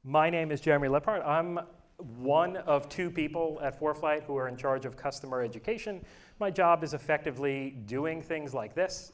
My name is Jeremy Leppard. I'm one of two people at ForeFlight who are in charge of customer education. My job is effectively doing things like this.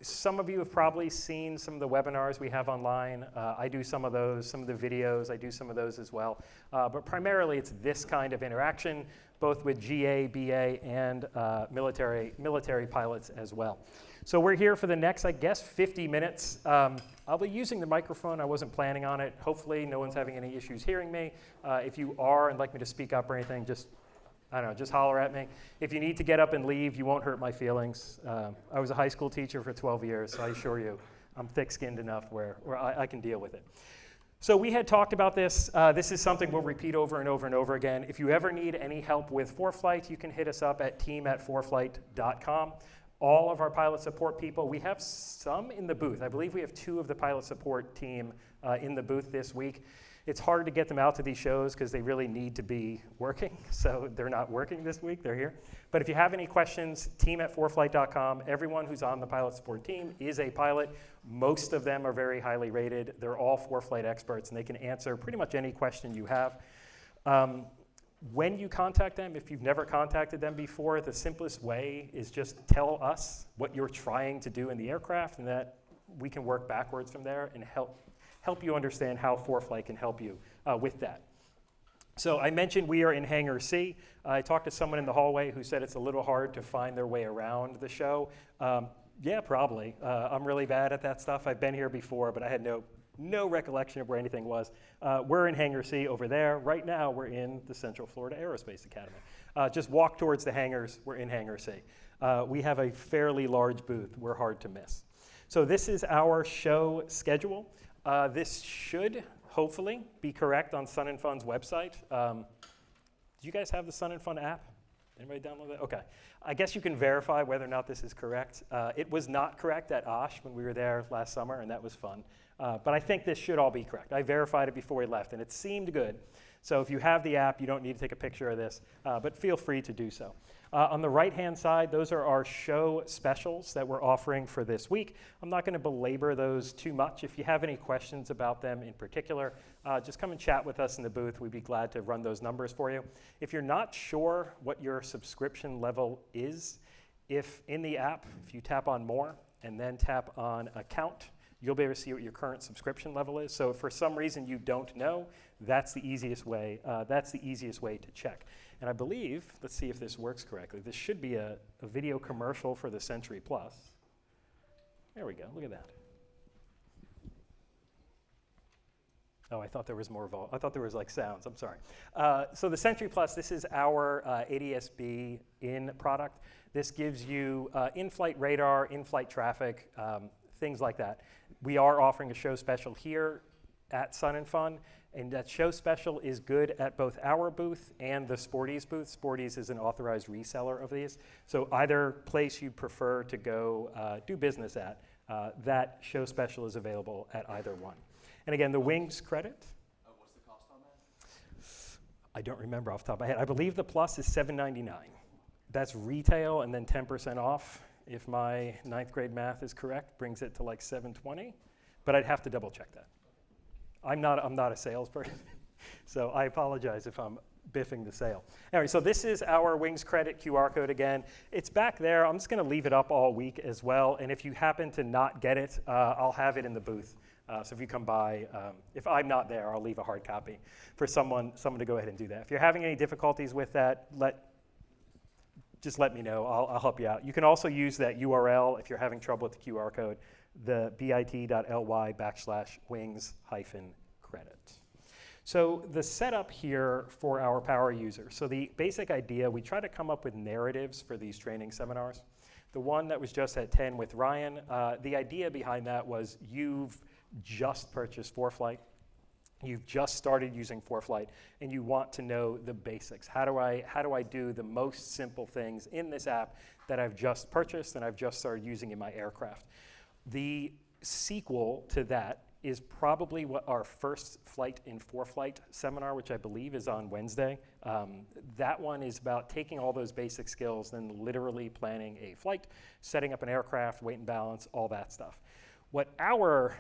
Some of you have probably seen some of the webinars we have online. I do some of those, some of the videos, I do some of those as well. But primarily it's this kind of interaction, both with GA, BA, and military pilots as well. So we're here for the next, I guess, 50 minutes. I'll be using the microphone. I wasn't planning on it. Hopefully no one's having any issues hearing me. If you are and like me to speak up or anything, just holler at me. If you need to get up and leave, you won't hurt my feelings. I was a high school teacher for 12 years, so I assure you, I'm thick-skinned enough where I can deal with it. So we had talked about this. This is something we'll repeat over and over and over again. If you ever need any help with ForeFlight, you can hit us up at team@foreflight.com. All of our pilot support people, we have some in the booth. I believe we have 2 of the pilot support team in the booth this week. It's hard to get them out to these shows because they really need to be working. So they're not working this week, they're here. But if you have any questions, team@foreflight.com. Everyone who's on the pilot support team is a pilot. Most of them are very highly rated. They're all ForeFlight experts and they can answer pretty much any question you have. When you contact them, if you've never contacted them before, the simplest way is just tell us what you're trying to do in the aircraft and that we can work backwards from there and help you understand how ForeFlight can help you with that. So I mentioned we are in Hangar C. I talked to someone in the hallway who said it's a little hard to find their way around the show. Yeah, probably. I'm really bad at that stuff. I've been here before, but I had no recollection of where anything was. We're in Hangar C over there. Right now, we're in the Central Florida Aerospace Academy. Just walk towards the hangars. We're in Hangar C. We have a fairly large booth. We're hard to miss. So this is our show schedule. This should, hopefully, be correct on Sun 'n Fun's website. Do you guys have the Sun 'n Fun app? Anybody download that? Okay. I guess you can verify whether or not this is correct. It was not correct at OSH when we were there last summer, and that was fun. But I think this should all be correct. I verified it before we left, and it seemed good. So if you have the app, you don't need to take a picture of this, but feel free to do so. On the right-hand side, those are our show specials that we're offering for this week. I'm not going to belabor those too much. If you have any questions about them in particular, just come and chat with us in the booth. We'd be glad to run those numbers for you. If you're not sure what your subscription level is, if in the app, if you tap on More and then tap on Account, you'll be able to see what your current subscription level is. So if for some reason you don't know, that's the easiest way. To check. And I believe, let's see if this works correctly. This should be a video commercial for the Century Plus. There we go. Look at that. Oh, I thought there was more I thought there was like sounds. I'm sorry. So the Century Plus, this is our ADS-B in product. This gives you in-flight radar, in-flight traffic, things like that. We are offering a show special here at Sun 'n Fun, and that show special is good at both our booth and the Sporties booth. Sporties is an authorized reseller of these. So either place you prefer to go do business at, that show special is available at either one. And again, the Wings credit. What's the cost on that? I don't remember off the top of my head. I believe the Plus is $7.99. That's retail and then 10% off. If my 9th grade math is correct, brings it to like $7.20, but I'd have to double check that. I'm not a salesperson, so I apologize if I'm biffing the sale. Anyway, so this is our Wings credit QR code again. It's back there. I'm just going to leave it up all week as well, and if you happen to not get it, I'll have it in the booth. So if you come by, if I'm not there, I'll leave a hard copy for someone to go ahead and do that. If you're having any difficulties with that, just let me know. I'll help you out. You can also use that URL if you're having trouble with the QR code, the bit.ly/wings-credit. So the setup here for our power users. So the basic idea, we try to come up with narratives for these training seminars. The one that was just at 10 with Ryan, the idea behind that was you've just purchased ForeFlight. You've just started using ForeFlight, and you want to know the basics. How do I do the most simple things in this app that I've just purchased and I've just started using in my aircraft? The sequel to that is probably what our first flight in ForeFlight seminar, which I believe is on Wednesday. That one is about taking all those basic skills and literally planning a flight, setting up an aircraft, weight and balance, all that stuff. What our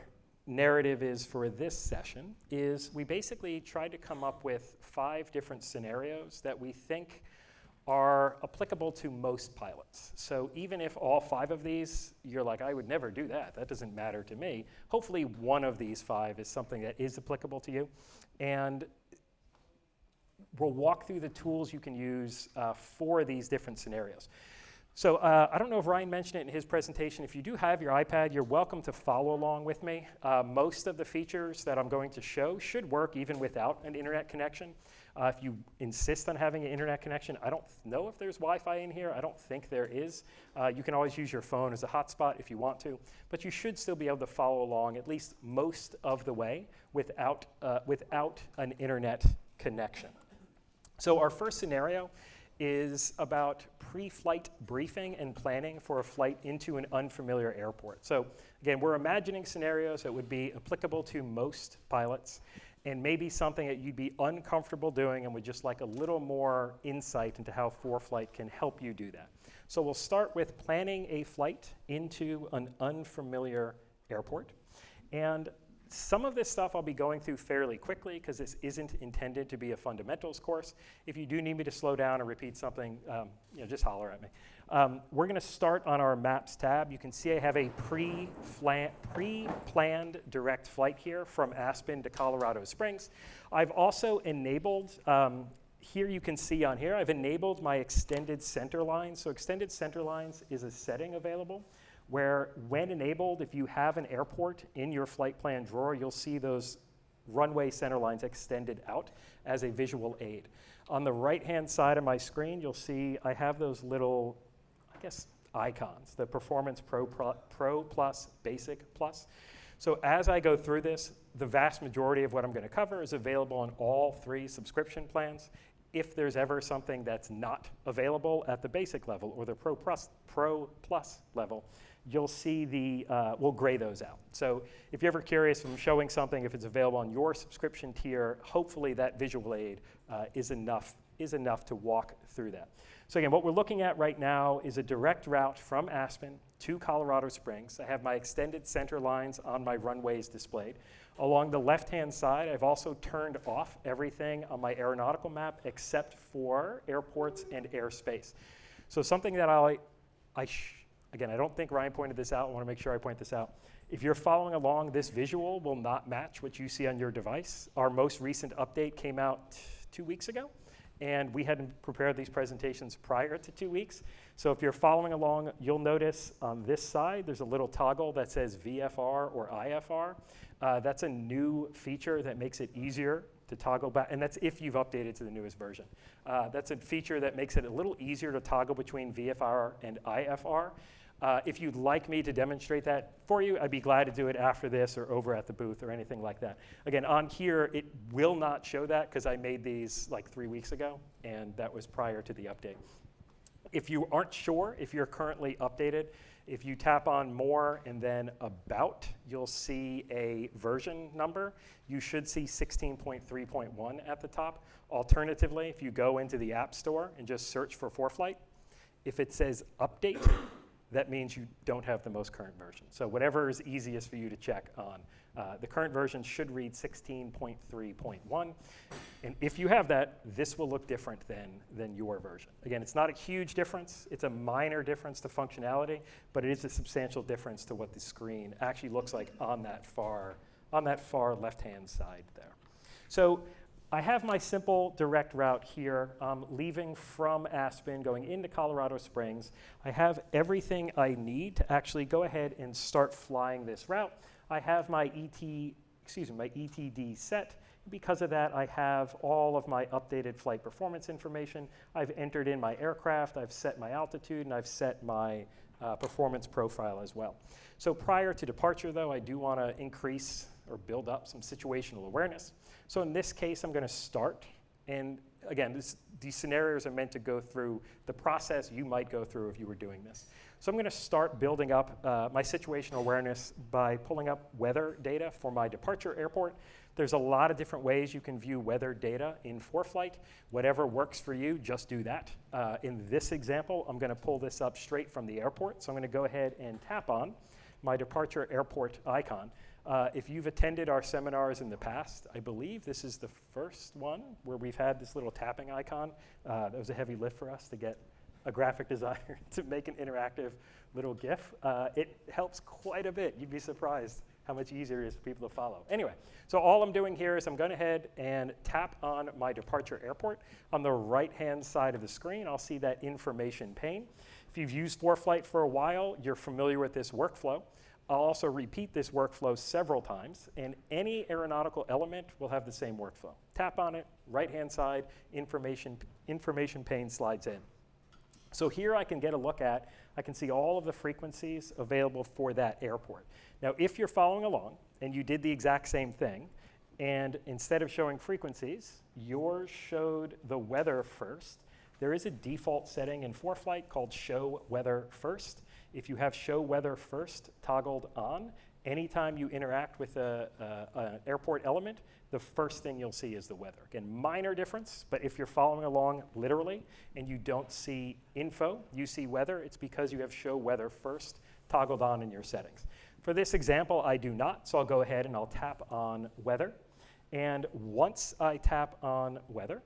narrative is for this session is we basically tried to come up with 5 different scenarios that we think are applicable to most pilots. So even if all 5 of these, you're like, I would never do that, that doesn't matter to me, hopefully one of these 5 is something that is applicable to you. And we'll walk through the tools you can use for these different scenarios. So I don't know if Ryan mentioned it in his presentation. If you do have your iPad, you're welcome to follow along with me. Most of the features that I'm going to show should work even without an internet connection. If you insist on having an internet connection, I don't know if there's Wi-Fi in here. I don't think there is. You can always use your phone as a hotspot if you want to, but you should still be able to follow along at least most of the way without an internet connection. So our first scenario is about pre-flight briefing and planning for a flight into an unfamiliar airport. So again, we're imagining scenarios that would be applicable to most pilots and maybe something that you'd be uncomfortable doing and would just like a little more insight into how ForeFlight can help you do that. So we'll start with planning a flight into an unfamiliar airport. And some of this stuff I'll be going through fairly quickly because this isn't intended to be a fundamentals course. If you do need me to slow down or repeat something, just holler at me. We're going to start on our Maps tab. You can see I have a pre-planned direct flight here from Aspen to Colorado Springs. I've also enabled, here you can see on here, I've enabled my extended center lines. So extended center lines is a setting available where when enabled, if you have an airport in your flight plan drawer, you'll see those runway center lines extended out as a visual aid. On the right-hand side of my screen, you'll see I have those little, icons, the Performance Pro Plus, Basic Plus. So as I go through this, the vast majority of what I'm going to cover is available on all 3 subscription plans. If there's ever something that's not available at the basic level or the Pro Plus level, you'll see we'll gray those out. So if you're ever curious if I'm showing something, if it's available on your subscription tier, hopefully that visual aid is enough to walk through that. So again, what we're looking at right now is a direct route from Aspen to Colorado Springs. I have my extended center lines on my runways displayed. Along the left-hand side, I've also turned off everything on my aeronautical map except for airports and airspace. So something that again, I don't think Ryan pointed this out. I want to make sure I point this out. If you're following along, this visual will not match what you see on your device. Our most recent update came out 2 weeks ago, and we hadn't prepared these presentations prior to 2 weeks. So if you're following along, you'll notice on this side, there's a little toggle that says VFR or IFR. That's a new feature that makes it easier to toggle back, and that's if you've updated to the newest version. That's a feature that makes it a little easier to toggle between VFR and IFR. If you'd like me to demonstrate that for you, I'd be glad to do it after this or over at the booth or anything like that. Again, on here, it will not show that because I made these like 3 weeks ago, and that was prior to the update. If you aren't sure if you're currently updated, if you tap on More and then About, you'll see a version number. You should see 16.3.1 at the top. Alternatively, if you go into the App Store and just search for ForeFlight, if it says Update, that means you don't have the most current version. So whatever is easiest for you to check on. The current version should read 16.3.1. And if you have that, this will look different than your version. Again, it's not a huge difference. It's a minor difference to functionality, but it is a substantial difference to what the screen actually looks like on that far left-hand side there. So I have my simple direct route here, leaving from Aspen, going into Colorado Springs. I have everything I need to actually go ahead and start flying this route. I have my ETD set. Because of that, I have all of my updated flight performance information. I've entered in my aircraft, I've set my altitude, and I've set my performance profile as well. So prior to departure, though, I do want to increase or build up some situational awareness. So in this case, I'm going to start. And again, these scenarios are meant to go through the process you might go through if you were doing this. So I'm going to start building up my situational awareness by pulling up weather data for my departure airport. There's a lot of different ways you can view weather data in ForeFlight. Whatever works for you, just do that. In this example, I'm going to pull this up straight from the airport. So I'm going to go ahead and tap on my departure airport icon. If you've attended our seminars in the past, I believe this is the first one where we've had this little tapping icon. That was a heavy lift for us to get a graphic designer to make an interactive little GIF. It helps quite a bit. You'd be surprised how much easier it is for people to follow. Anyway, so all I'm doing here is I'm going ahead and tap on my departure airport. On the right-hand side of the screen, I'll see that information pane. If you've used ForeFlight for a while, you're familiar with this workflow. I'll also repeat this workflow several times, and any aeronautical element will have the same workflow. Tap on it, right-hand side, information pane slides in. So here I can get a look at, I can see all of the frequencies available for that airport. Now, if you're following along and you did the exact same thing, and instead of showing frequencies, yours showed the weather first, there is a default setting in ForeFlight called Show Weather First. If you have Show Weather First toggled on, anytime you interact with an airport element, the first thing you'll see is the weather. Again, minor difference, but if you're following along literally and you don't see info, you see weather, it's because you have Show Weather First toggled on in your settings. For this example, I do not, so I'll go ahead and I'll tap on weather. And once I tap on weather,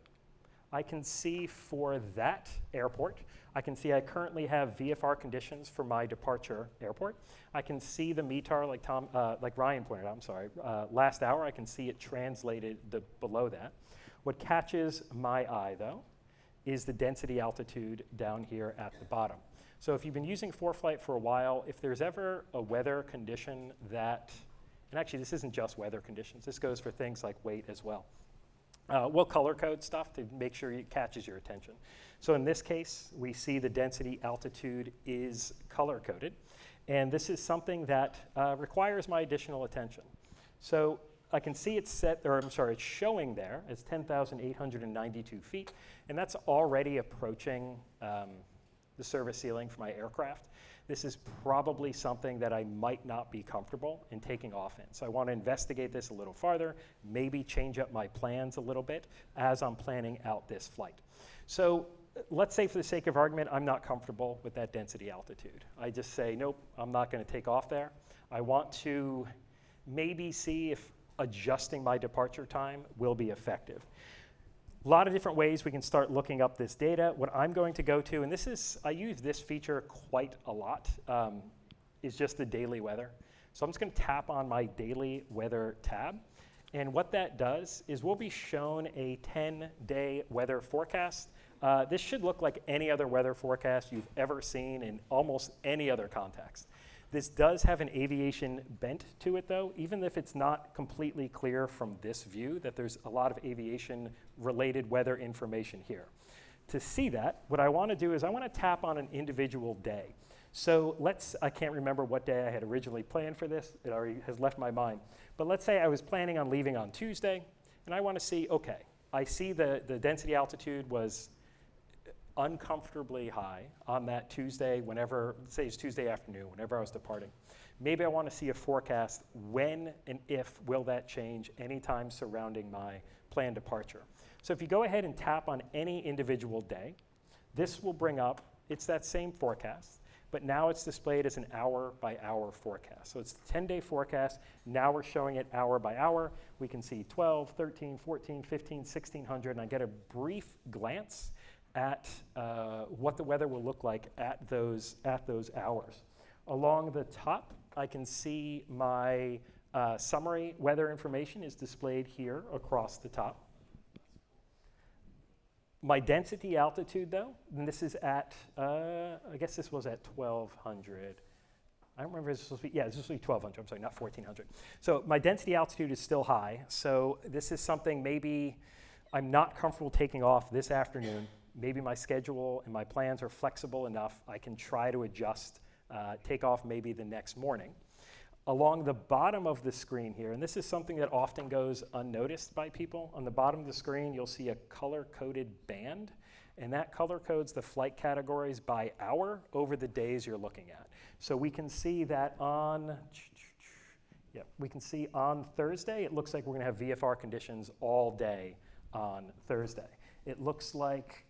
I can see for that airport, I can see I currently have VFR conditions for my departure airport. I can see the METAR like Ryan pointed out, I'm sorry, last hour, I can see it translated below that. What catches my eye though is the density altitude down here at the bottom. So if you've been using ForeFlight for a while, if there's ever a weather condition that, and actually this isn't just weather conditions, this goes for things like weight as well. We'll color code stuff to make sure it catches your attention. So in this case, we see the density altitude is color coded. And this is something that requires my additional attention. So I can see it's it's showing there as 10,892 feet. And that's already approaching the service ceiling for my aircraft. This is probably something that I might not be comfortable in taking off in. So I want to investigate this a little farther, maybe change up my plans a little bit as I'm planning out this flight. So let's say for the sake of argument, I'm not comfortable with that density altitude. I just say, nope, I'm not going to take off there. I want to maybe see if adjusting my departure time will be effective. A lot of different ways we can start looking up this data. What I'm going to go to, and this is, I use this feature quite a lot, is just the daily weather. So I'm just going to tap on my daily weather tab. And what that does is we'll be shown a 10-day weather forecast. This should look like any other weather forecast you've ever seen in almost any other context. This does have an aviation bent to it though, even if it's not completely clear from this view that there's a lot of aviation related weather information here. To see that, what I want to do is I want to tap on an individual day. So I can't remember what day I had originally planned for this, it already has left my mind. But let's say I was planning on leaving on Tuesday, and I want to see, okay, I see the density altitude was uncomfortably high on that Tuesday, whenever, say it's Tuesday afternoon, whenever I was departing. Maybe I want to see a forecast when and if will that change anytime surrounding my planned departure. So if you go ahead and tap on any individual day, this will bring up, it's that same forecast, but now it's displayed as an hour by hour forecast. So it's a 10-day forecast, now we're showing it hour by hour. We can see 12, 13, 14, 15, 1600, and I get a brief glance at what the weather will look like at those hours. Along the top, I can see my summary weather information is displayed here across the top. My density altitude though, and this is at, I guess this was at 1200. I don't remember if this was supposed to be, yeah, this was supposed to be 1200, I'm sorry, not 1400. So my density altitude is still high, so this is something maybe I'm not comfortable taking off this afternoon. Maybe my schedule and my plans are flexible enough, I can try to adjust, take off maybe the next morning. Along the bottom of the screen here, and this is something that often goes unnoticed by people, on the bottom of the screen you'll see a color-coded band, and that color codes the flight categories by hour over the days you're looking at. So we can see that on Thursday, it looks like we're going to have VFR conditions all day on Thursday. It looks like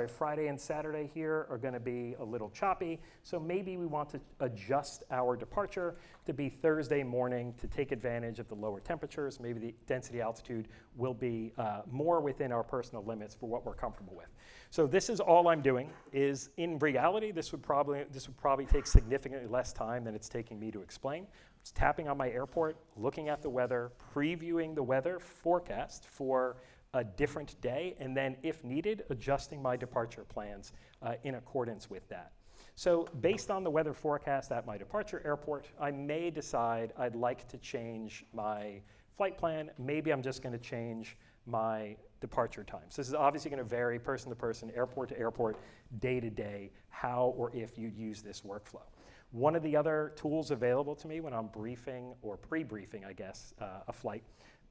Friday and Saturday here are going to be a little choppy. So maybe we want to adjust our departure to be Thursday morning to take advantage of the lower temperatures. Maybe the density altitude will be more within our personal limits for what we're comfortable with. So this is all I'm doing. Is in reality, this would probably take significantly less time than it's taking me to explain. Just tapping on my airport, looking at the weather, previewing the weather forecast for a different day, and then, if needed, adjusting my departure plans in accordance with that. So based on the weather forecast at my departure airport, I may decide I'd like to change my flight plan. Maybe I'm just going to change my departure times. This is obviously going to vary person to person, airport to airport, day to day, how or if you'd use this workflow. One of the other tools available to me when I'm briefing or pre-briefing, I guess, a flight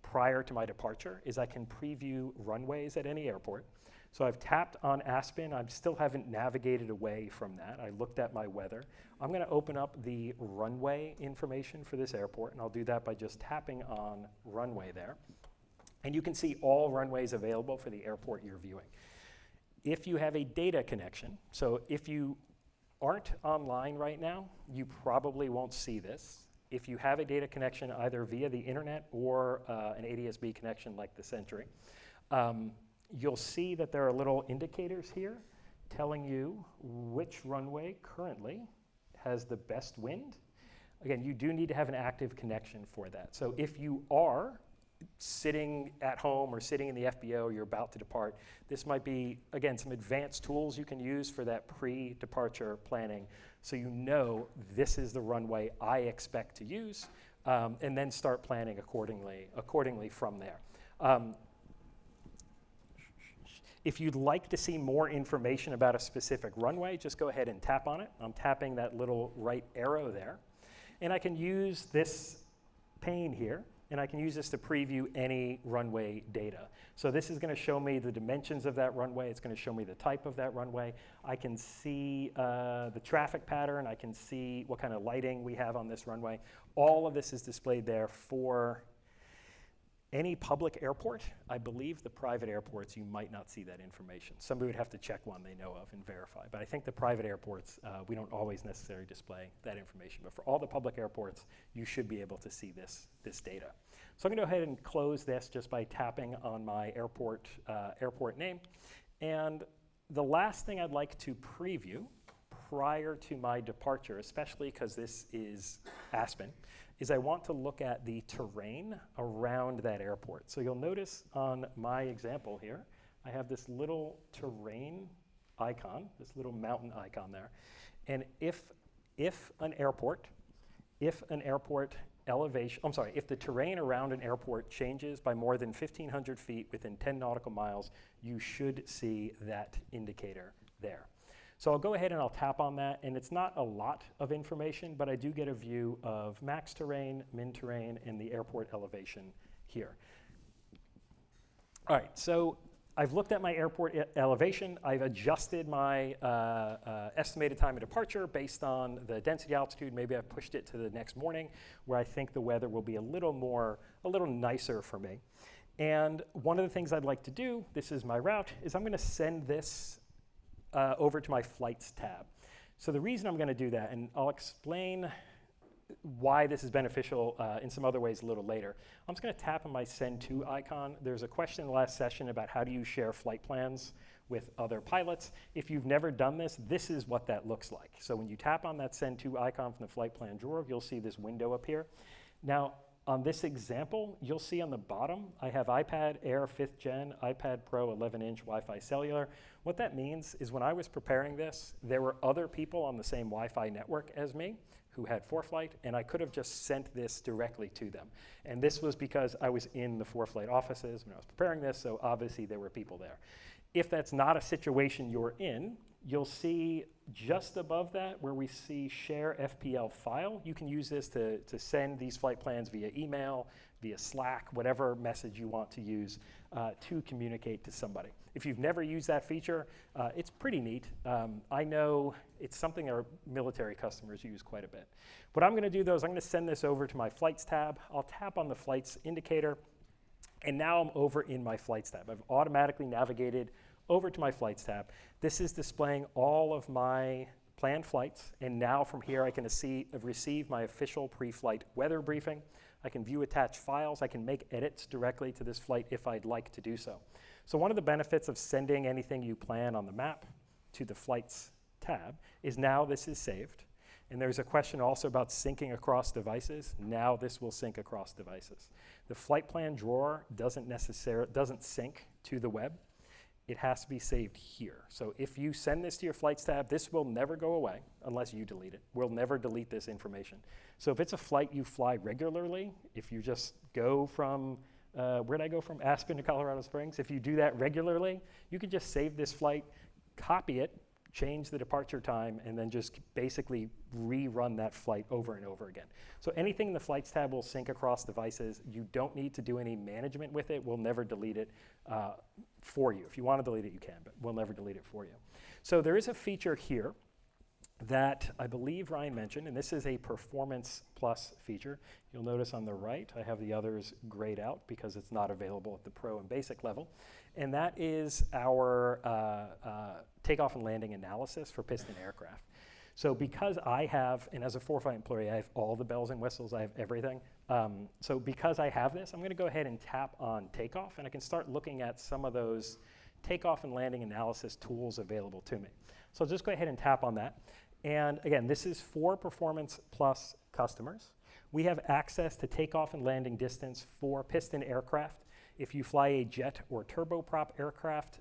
prior to my departure is I can preview runways at any airport. So I've tapped on Aspen. I still haven't navigated away from that. I looked at my weather. I'm going to open up the runway information for this airport, and I'll do that by just tapping on runway there. And you can see all runways available for the airport you're viewing. If you have a data connection, so if you aren't online right now, you probably won't see this. If you have a data connection either via the internet or an ADS-B connection like the Century, you'll see that there are little indicators here telling you which runway currently has the best wind. Again, you do need to have an active connection for that. So if you are sitting at home or sitting in the FBO, you're about to depart, this might be, again, some advanced tools you can use for that pre-departure planning so you know this is the runway I expect to use, and then start planning accordingly from there. If you'd like to see more information about a specific runway, just go ahead and tap on it. I'm tapping that little right arrow there. And I can use this pane here, and I can use this to preview any runway data. So this is going to show me the dimensions of that runway. It's going to show me the type of that runway. I can see the traffic pattern. I can see what kind of lighting we have on this runway. All of this is displayed there for any public airport. I believe the private airports, you might not see that information. Somebody would have to check one they know of and verify. But I think the private airports, we don't always necessarily display that information. But for all the public airports, you should be able to see this data. So I'm going to go ahead and close this just by tapping on my airport name. And the last thing I'd like to preview prior to my departure, especially because this is Aspen, is I want to look at the terrain around that airport. So you'll notice on my example here, I have this little terrain icon, this little mountain icon there. And if the terrain around an airport changes by more than 1,500 feet within 10 nautical miles, you should see that indicator there. So I'll go ahead and I'll tap on that, and it's not a lot of information, but I do get a view of max terrain, min terrain, and the airport elevation here. All right, so I've looked at my airport elevation. I've adjusted my estimated time of departure based on the density altitude. Maybe I've pushed it to the next morning where I think the weather will be a little nicer for me. And one of the things I'd like to do, this is my route, is I'm going to send this over to my flights tab. So the reason I'm going to do that, and I'll explain why this is beneficial in some other ways a little later. I'm just going to tap on my Send To icon. There's a question in the last session about how do you share flight plans with other pilots. If you've never done this, this is what that looks like. So when you tap on that Send To icon from the flight plan drawer, you'll see this window appear. Now, on this example, you'll see on the bottom, I have iPad Air 5th Gen, iPad Pro 11-inch Wi-Fi cellular. What that means is when I was preparing this, there were other people on the same Wi-Fi network as me who had ForeFlight, and I could have just sent this directly to them. And this was because I was in the ForeFlight offices when I was preparing this, so obviously there were people there. If that's not a situation you're in, you'll see just above that where we see Share FPL File. You can use this to send these flight plans via email, via Slack, whatever message you want to use to communicate to somebody. If you've never used that feature, it's pretty neat. I know it's something our military customers use quite a bit. What I'm going to do, though, is I'm going to send this over to my Flights tab. I'll tap on the Flights indicator, and now I'm over in my Flights tab. I've automatically navigated over to my Flights tab. This is displaying all of my planned flights, and now from here I can receive my official pre-flight weather briefing. I can view attached files. I can make edits directly to this flight if I'd like to do so. So one of the benefits of sending anything you plan on the map to the Flights tab is now this is saved. And there's a question also about syncing across devices. Now this will sync across devices. The flight plan drawer doesn't sync to the web. It has to be saved here. So if you send this to your Flights tab, this will never go away unless you delete it. We'll never delete this information. So if it's a flight you fly regularly, if you just go from, where'd I go from? Aspen to Colorado Springs. If you do that regularly, you can just save this flight, copy it, change the departure time, and then just basically rerun that flight over and over again. So anything in the Flights tab will sync across devices. You don't need to do any management with it. We'll never delete it for you. If you want to delete it, you can, but we'll never delete it for you. So there is a feature here that I believe Ryan mentioned, and this is a Performance Plus feature. You'll notice on the right, I have the others grayed out because it's not available at the Pro and Basic level. And that is our takeoff and landing analysis for piston aircraft. So because I have, and as a ForeFlight employee, I have all the bells and whistles, I have everything. So because I have this, I'm gonna go ahead and tap on Takeoff, and I can start looking at some of those takeoff and landing analysis tools available to me. So I'll just go ahead and tap on that. And again, this is for Performance Plus customers. We have access to takeoff and landing distance for piston aircraft. If you fly a jet or turboprop aircraft,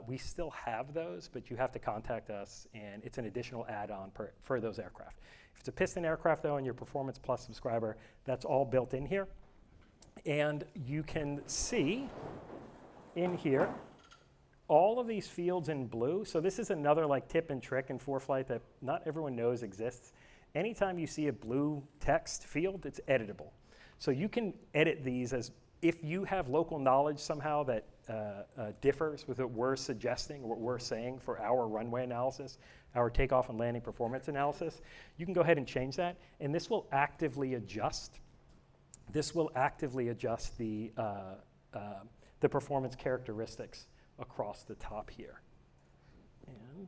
we still have those, but you have to contact us, and it's an additional add-on for those aircraft. If it's a piston aircraft, though, and you're a Performance Plus subscriber, that's all built in here. And you can see in here all of these fields in blue. So this is another like tip and trick in ForeFlight that not everyone knows exists. Anytime you see a blue text field, it's editable. So you can edit these as if you have local knowledge somehow that differs with what we're suggesting, what we're saying for our runway analysis, our takeoff and landing performance analysis, you can go ahead and change that, and this will actively adjust. This will actively adjust the performance characteristics across the top here. And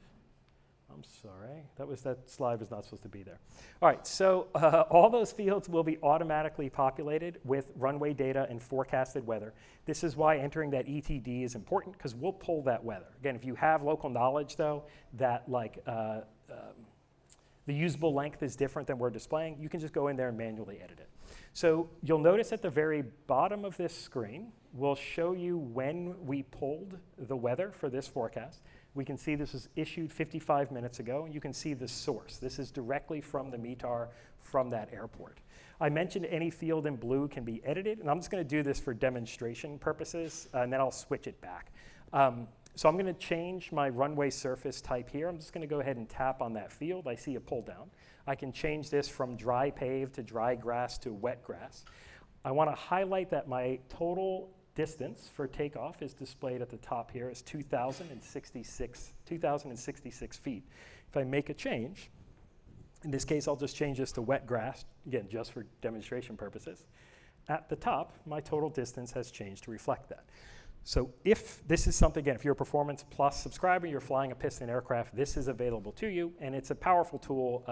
I'm sorry, that slide was not supposed to be there. All right, so all those fields will be automatically populated with runway data and forecasted weather. This is why entering that ETD is important, because we'll pull that weather. Again, if you have local knowledge, though, that like the usable length is different than we're displaying, you can just go in there and manually edit it. So you'll notice at the very bottom of this screen, we'll show you when we pulled the weather for this forecast. We can see this was issued 55 minutes ago, and you can see the source. This is directly from the METAR from that airport. I mentioned any field in blue can be edited, and I'm just going to do this for demonstration purposes, and then I'll switch it back. So I'm going to change my runway surface type here. I'm just going to go ahead and tap on that field. I see a pull down. I can change this from dry paved to dry grass to wet grass. I want to highlight that my total distance for takeoff is displayed at the top here as 2,066 feet. If I make a change, in this case I'll just change this to wet grass, again just for demonstration purposes. At the top, my total distance has changed to reflect that. So if this is something, again, if you're a Performance Plus subscriber, you're flying a piston aircraft, this is available to you, and it's a powerful tool,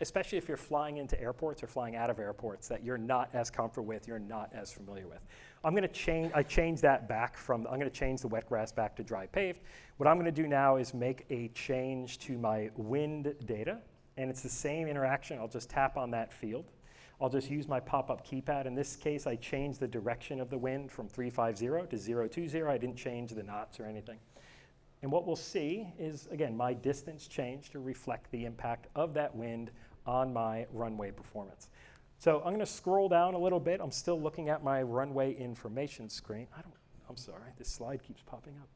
especially if you're flying into airports or flying out of airports that you're not as comfortable with, you're not as familiar with. I'm going to change, I changed that back from, I'm going to change the wet grass back to dry paved. What I'm going to do now is make a change to my wind data, and it's the same interaction. I'll just tap on that field. I'll just use my pop-up keypad. In this case, I changed the direction of the wind from 350 to 020. I didn't change the knots or anything. And what we'll see is, again, my distance changed to reflect the impact of that wind on my runway performance. So I'm going to scroll down a little bit. I'm still looking at my runway information screen. I'm sorry, this slide keeps popping up.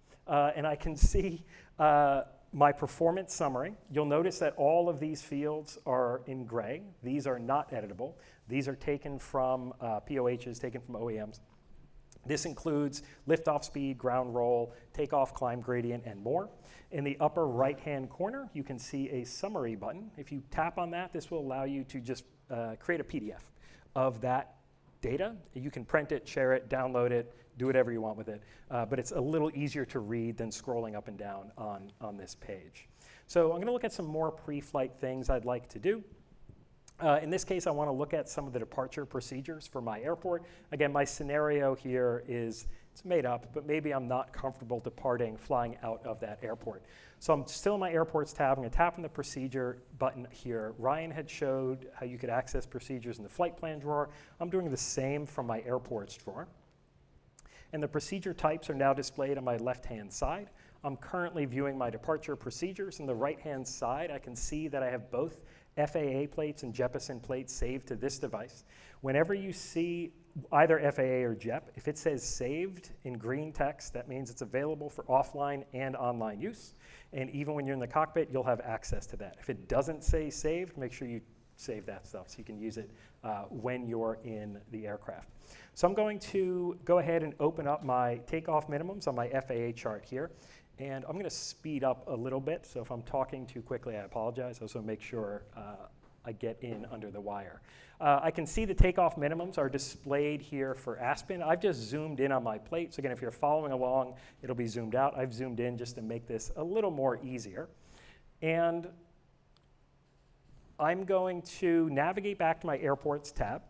And I can see my performance summary. You'll notice that all of these fields are in gray. These are not editable. These are taken from POHs, taken from OEMs. This includes liftoff speed, ground roll, takeoff, climb gradient, and more. In the upper right-hand corner, you can see a summary button. If you tap on that, this will allow you to just create a PDF of that data. You can print it, share it, download it, do whatever you want with it, but it's a little easier to read than scrolling up and down on this page. So I'm going to look at some more pre-flight things I'd like to do. In this case, I want to look at some of the departure procedures for my airport. Again, my scenario here is, it's made up, but maybe I'm not comfortable departing, flying out of that airport. So I'm still in my airports tab. I'm going to tap on the procedure button here. Ryan had showed how you could access procedures in the flight plan drawer. I'm doing the same from my airports drawer. And the procedure types are now displayed on my left-hand side. I'm currently viewing my departure procedures. On the right-hand side, I can see that I have both FAA plates and Jeppesen plates saved to this device. Whenever you see either FAA or JEP, if it says saved in green text, that means it's available for offline and online use. And even when you're in the cockpit, you'll have access to that. If it doesn't say saved, make sure you save that stuff so you can use it when you're in the aircraft. So I'm going to go ahead and open up my takeoff minimums on my FAA chart here. And I'm going to speed up a little bit. So if I'm talking too quickly, I apologize. I also make sure I get in under the wire. I can see the takeoff minimums are displayed here for Aspen. I've just zoomed in on my plate. So again, if you're following along, it'll be zoomed out. I've zoomed in just to make this a little more easier. And I'm going to navigate back to my airports tab.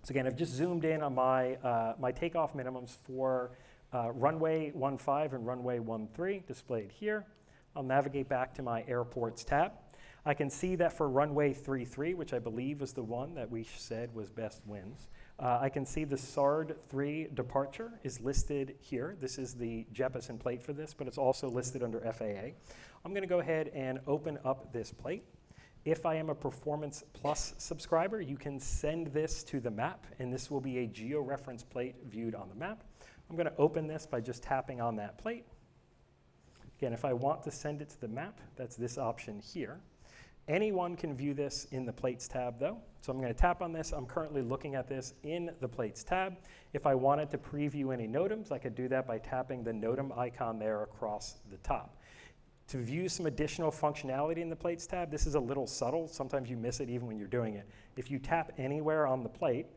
So again, I've just zoomed in on my, my takeoff minimums for runway 15 and runway 13 displayed here. I'll navigate back to my airports tab. I can see that for runway 33, which I believe was the one that we said was best wins, I can see the SARD 3 departure is listed here. This is the Jeppesen plate for this, but it's also listed under FAA. I'm going to go ahead and open up this plate. If I am a Performance Plus subscriber, you can send this to the map, and this will be a geo-reference plate viewed on the map. I'm going to open this by just tapping on that plate. Again, if I want to send it to the map, that's this option here. Anyone can view this in the Plates tab, though. So I'm going to tap on this. I'm currently looking at this in the Plates tab. If I wanted to preview any NOTAMs, I could do that by tapping the NOTAM icon there across the top. To view some additional functionality in the Plates tab, this is a little subtle. Sometimes you miss it even when you're doing it. If you tap anywhere on the plate,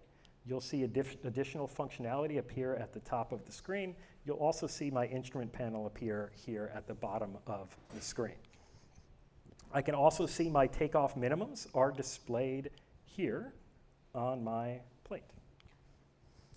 you'll see additional functionality appear at the top of the screen. You'll also see my instrument panel appear here at the bottom of the screen. I can also see my takeoff minimums are displayed here on my plate.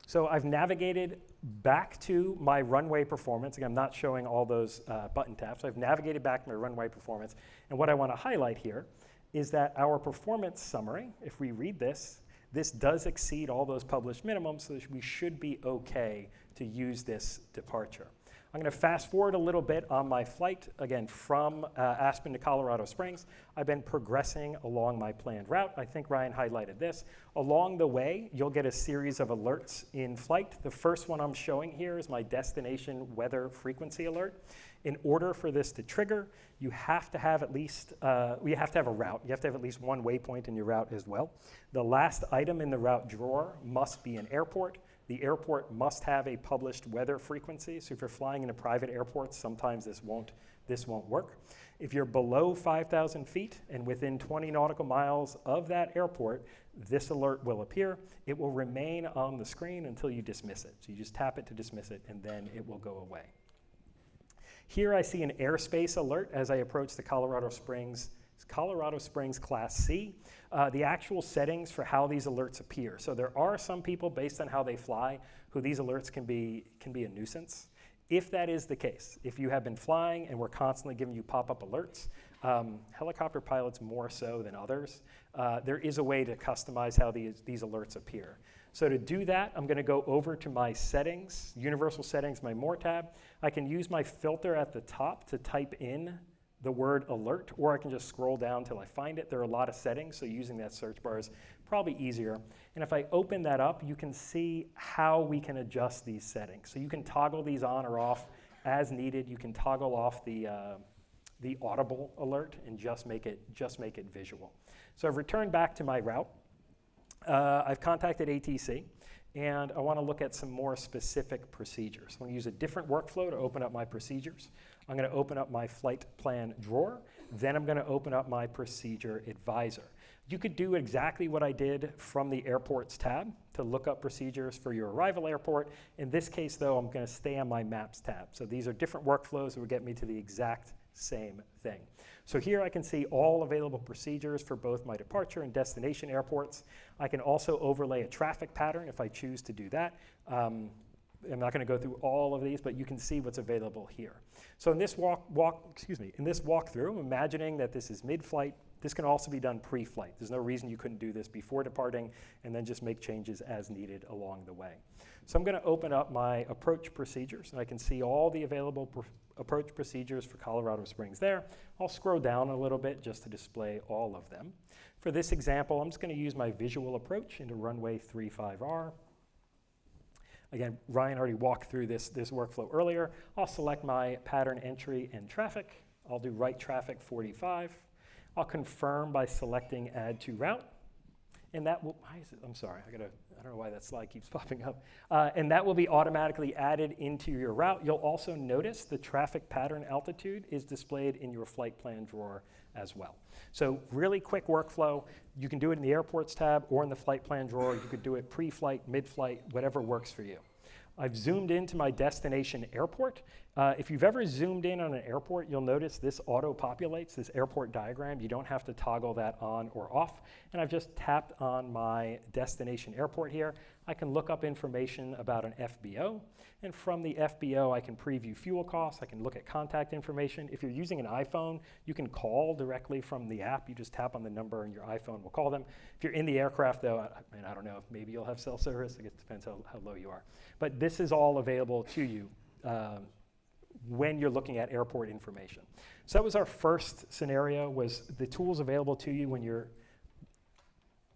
So I've navigated back to my runway performance. Again, I'm not showing all those button taps. I've navigated back to my runway performance. And what I want to highlight here is that our performance summary, if we read this, this does exceed all those published minimums, so we should be okay to use this departure. I'm going to fast forward a little bit on my flight, again, from Aspen to Colorado Springs. I've been progressing along my planned route. I think Ryan highlighted this. Along the way, you'll get a series of alerts in flight. The first one I'm showing here is my destination weather frequency alert. In order for this to trigger, you have to have at least, you have to have a route. You have to have at least one waypoint in your route as well. The last item in the route drawer must be an airport. The airport must have a published weather frequency. So if you're flying in a private airport, sometimes this won't work. If you're below 5,000 feet and within 20 nautical miles of that airport, this alert will appear. It will remain on the screen until you dismiss it. So you just tap it to dismiss it, and then it will go away. Here I see an airspace alert as I approach the Colorado Springs Class C. The actual settings for how these alerts appear. So there are some people, based on how they fly, who these alerts can be a nuisance. If that is the case, if you have been flying and we're constantly giving you pop-up alerts, helicopter pilots more so than others, there is a way to customize how these alerts appear. So to do that, I'm going to go over to my settings, universal settings, my More tab. I can use my filter at the top to type in the word alert, or I can just scroll down until I find it. There are a lot of settings, so using that search bar is probably easier. And if I open that up, you can see how we can adjust these settings. So you can toggle these on or off as needed. You can toggle off the audible alert and just make it visual. So I've returned back to my route. I've contacted ATC, and I want to look at some more specific procedures. I'm going to use a different workflow to open up my procedures. I'm going to open up my flight plan drawer. Then I'm going to open up my procedure advisor. You could do exactly what I did from the Airports tab to look up procedures for your arrival airport. In this case, though, I'm going to stay on my Maps tab. So these are different workflows that will get me to the exact same thing. So here I can see all available procedures for both my departure and destination airports. I can also overlay a traffic pattern if I choose to do that. I'm not going to go through all of these, but you can see what's available here. So in this walkthrough, I'm imagining that this is mid-flight. This can also be done pre-flight. There's no reason you couldn't do this before departing and then just make changes as needed along the way. So I'm going to open up my approach procedures, and I can see all the available approach procedures for Colorado Springs there. I'll scroll down a little bit just to display all of them. For this example, I'm just going to use my visual approach into runway 35R. Again, Ryan already walked through this workflow earlier. I'll select my pattern entry and traffic. I'll do right traffic 45. I'll confirm by selecting add to route. And that will, I'm sorry, I don't know why that slide keeps popping up. And that will be automatically added into your route. You'll also notice the traffic pattern altitude is displayed in your flight plan drawer as well. So really quick workflow. You can do it in the Airports tab or in the flight plan drawer. You could do it pre-flight, mid-flight, whatever works for you. I've zoomed into my destination airport. If you've ever zoomed in on an airport, you'll notice this auto-populates, this airport diagram. You don't have to toggle that on or off. And I've just tapped on my destination airport here. I can look up information about an FBO. And from the FBO, I can preview fuel costs. I can look at contact information. If you're using an iPhone, you can call directly from the app. You just tap on the number and your iPhone will call them. If you're in the aircraft, though, I don't know, maybe you'll have cell service. I guess it depends how low you are. But this is all available to you when you're looking at airport information. So that was our first scenario, was the tools available to you when you're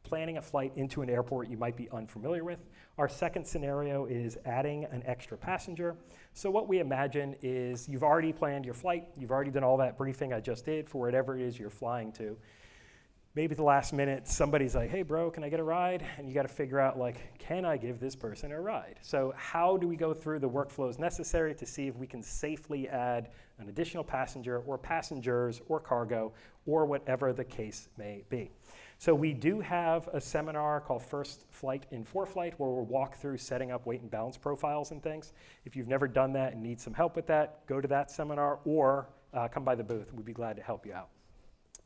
planning a flight into an airport you might be unfamiliar with. Our second scenario is adding an extra passenger. So what we imagine is you've already planned your flight, you've already done all that briefing I just did for whatever it is you're flying to. Maybe at the last minute, somebody's like, hey bro, can I get a ride? And you gotta figure out, like, can I give this person a ride? So how do we go through the workflows necessary to see if we can safely add an additional passenger or passengers or cargo or whatever the case may be? So we do have a seminar called First Flight in ForeFlight where we'll walk through setting up weight and balance profiles and things. If you've never done that and need some help with that, go to that seminar or come by the booth. We'd be glad to help you out.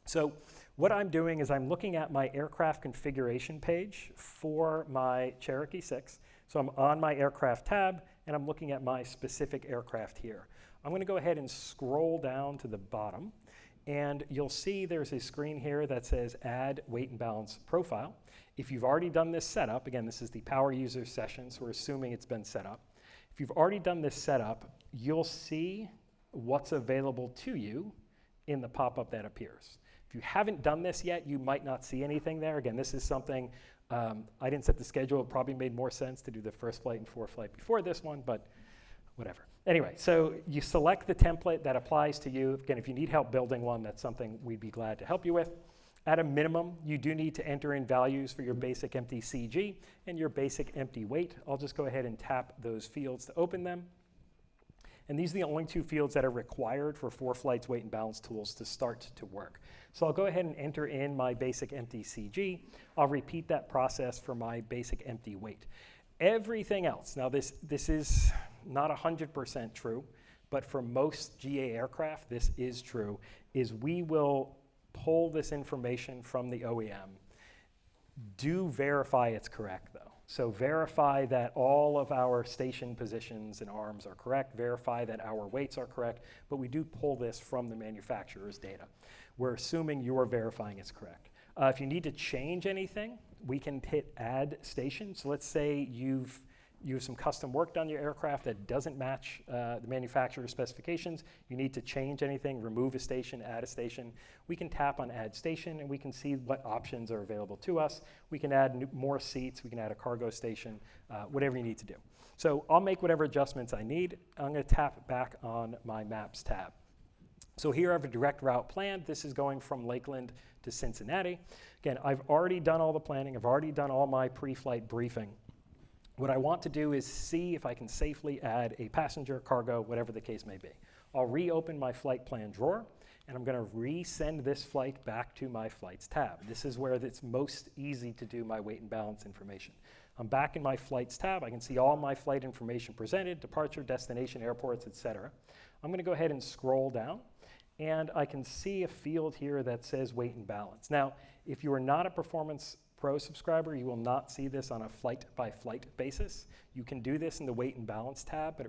So what I'm doing is I'm looking at my aircraft configuration page for my Cherokee 6. So I'm on my aircraft tab and I'm looking at my specific aircraft here. I'm going to go ahead and scroll down to the bottom. And you'll see there's a screen here that says add weight and balance profile. If you've already done this setup, again, this is the power user session, so we're assuming it's been set up. If you've already done this setup, you'll see what's available to you in the pop-up that appears. If you haven't done this yet, you might not see anything there. Again, this is something, I didn't set the schedule. It probably made more sense to do the First Flight and ForeFlight before this one, but whatever. Anyway, so you select the template that applies to you. Again, if you need help building one, that's something we'd be glad to help you with. At a minimum, you do need to enter in values for your basic empty CG and your basic empty weight. I'll just go ahead and tap those fields to open them. And these are the only two fields that are required for ForeFlight's weight and balance tools to start to work. So I'll go ahead and enter in my basic empty CG. I'll repeat that process for my basic empty weight. Everything else, now this is not 100% true, but for most GA aircraft, this is true, is we will pull this information from the OEM. Do verify it's correct, though. So verify that all of our station positions and arms are correct, verify that our weights are correct, but we do pull this from the manufacturer's data. We're assuming you're verifying it's correct. If you need to change anything, we can hit add station. So let's say you have some custom work done on your aircraft that doesn't match the manufacturer's specifications. You need to change anything, remove a station, add a station. We can tap on add station and we can see what options are available to us. We can add more seats, we can add a cargo station, whatever you need to do. So I'll make whatever adjustments I need. I'm gonna tap back on my Maps tab. So here I have a direct route planned. This is going from Lakeland to Cincinnati. Again, I've already done all the planning. I've already done all my pre-flight briefing. What I want to do is see if I can safely add a passenger, cargo, whatever the case may be. I'll reopen my flight plan drawer, and I'm going to resend this flight back to my flights tab. This is where it's most easy to do my weight and balance information. I'm back in my flights tab. I can see all my flight information presented, departure, destination, airports, etc. I'm going to go ahead and scroll down, and I can see a field here that says weight and balance. Now, if you are not a Performance Pro subscriber, you will not see this on a flight-by-flight basis. You can do this in the weight and balance tab, but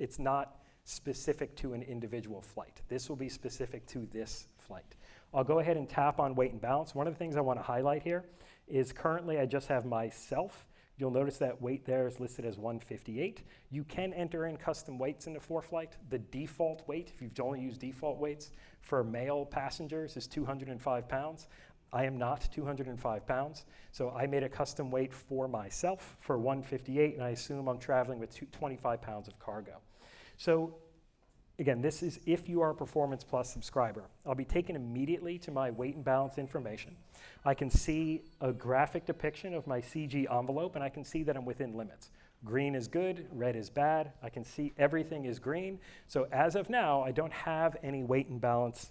it's not specific to an individual flight. This will be specific to this flight. I'll go ahead and tap on weight and balance. One of the things I want to highlight here is currently I just have myself. You'll notice that weight there is listed as 158. You can enter in custom weights into ForeFlight. The default weight, if you've only used default weights, for male passengers is 205 pounds. I am not 205 pounds, so I made a custom weight for myself for 158, and I assume I'm traveling with 25 pounds of cargo. So again, this is if you are a Performance Plus subscriber. I'll be taken immediately to my weight and balance information. I can see a graphic depiction of my CG envelope, and I can see that I'm within limits. Green is good, red is bad. I can see everything is green. So as of now, I don't have any weight and balance